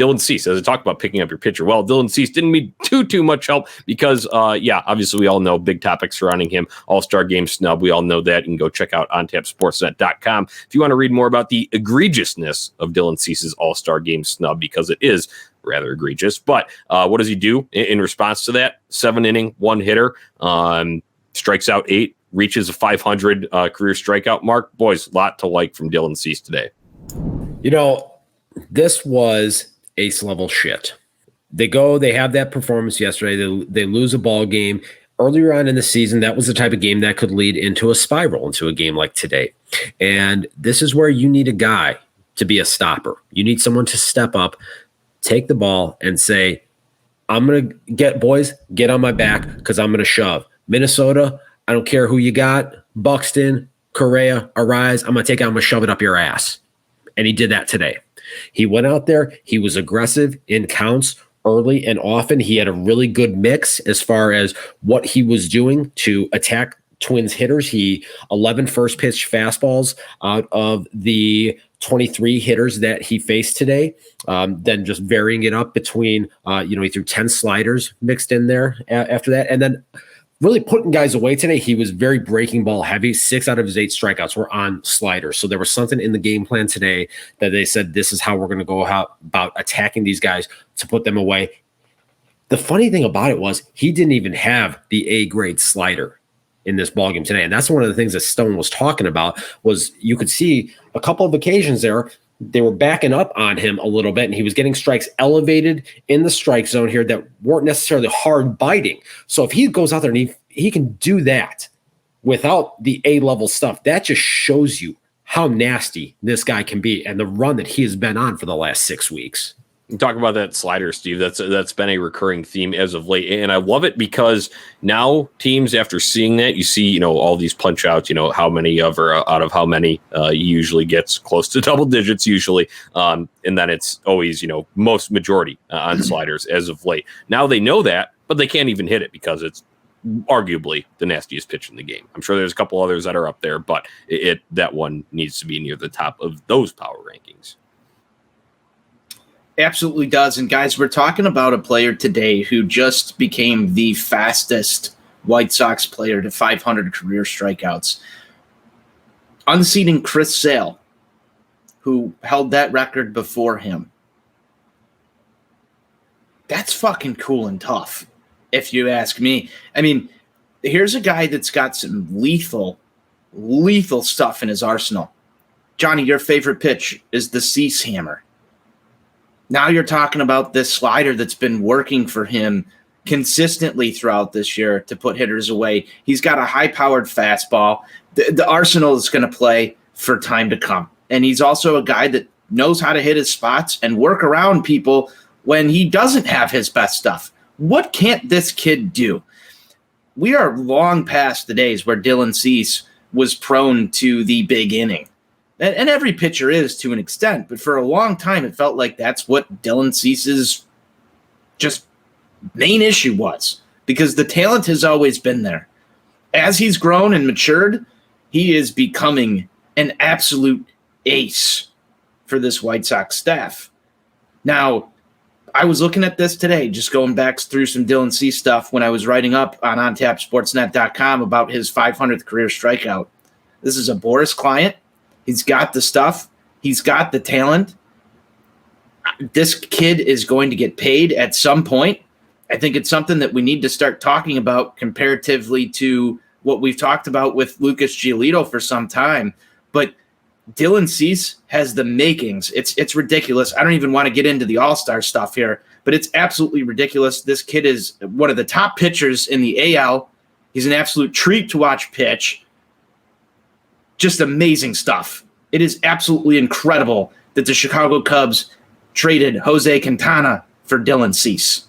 Dylan Cease, as I talked about picking up your pitcher, well, Dylan Cease didn't need too much help because, obviously we all know big topics surrounding him. All-Star Game snub. We all know that. You can go check out ontapsportsnet.com if you want to read more about the egregiousness of Dylan Cease's All-Star Game snub, because it is rather egregious. But what does he do in response to that? 7-inning, 1-hitter, strikes out 8, reaches a 500 career strikeout mark. Boys, a lot to like from Dylan Cease today. This was ace-level shit. They have that performance yesterday. They lose a ball game. Earlier on in the season, that was the type of game that could lead into a spiral, into a game like today. And this is where you need a guy to be a stopper. You need someone to step up, take the ball, and say, I'm going to get on my back because I'm going to shove. Minnesota, I don't care who you got, Buxton, Correa, Arise, I'm going to take it, I'm going to shove it up your ass. And he did that today. He went out there, he was aggressive in counts early and often. He had a really good mix as far as what he was doing to attack Twins hitters. He 11 first pitch fastballs out of the 23 hitters that he faced today. Then just varying it up between, he threw 10 sliders mixed in there after that. And then really putting guys away today. He was very breaking ball heavy. 6 out of his 8 strikeouts were on sliders. So there was something in the game plan today that they said, this is how we're going to go about attacking these guys to put them away. The funny thing about it was he didn't even have the A-grade slider in this ballgame today. And that's one of the things that Stone was talking about, was you could see a couple of occasions there, they were backing up on him a little bit, and he was getting strikes elevated in the strike zone here that weren't necessarily hard biting. So if he goes out there and he can do that without the A-level stuff, that just shows you how nasty this guy can be and the run that he has been on for the last 6 weeks. Talk about that slider, Steve. That's been a recurring theme as of late, and I love it because now teams, after seeing that, you see, all these punch outs. How many out of how many usually gets close to double digits usually, and then it's always most majority on sliders as of late. Now they know that, but they can't even hit it because it's arguably the nastiest pitch in the game. I'm sure there's a couple others that are up there, but that one needs to be near the top of those power rankings. Absolutely does. And guys, we're talking about a player today who just became the fastest White Sox player to 500 career strikeouts, unseating Chris Sale, who held that record before him. That's fucking cool and tough, if you ask me. I mean, here's a guy that's got some lethal stuff in his arsenal. Johnny, your favorite pitch is the Cease hammer. Now you're talking about this slider that's been working for him consistently throughout this year to put hitters away. He's got a high-powered fastball. The arsenal is going to play for time to come. And he's also a guy that knows how to hit his spots and work around people when he doesn't have his best stuff. What can't this kid do? We are long past the days where Dylan Cease was prone to the big inning. And every pitcher is to an extent, but for a long time, it felt like that's what Dylan Cease's just main issue was, because the talent has always been there. As he's grown and matured, he is becoming an absolute ace for this White Sox staff. Now, I was looking at this today, just going back through some Dylan Cease stuff when I was writing up on ontapsportsnet.com about his 500th career strikeout. This is a Boris client. He's got the stuff. He's got the talent. This kid is going to get paid at some point. I think it's something that we need to start talking about comparatively to what we've talked about with Lucas Giolito for some time. But Dylan Cease has the makings. It's ridiculous. I don't even want to get into the all-star stuff here, but it's absolutely ridiculous. This kid is one of the top pitchers in the AL. He's an absolute treat to watch pitch. Just amazing stuff. It is absolutely incredible that the Chicago Cubs traded Jose Quintana for Dylan Cease.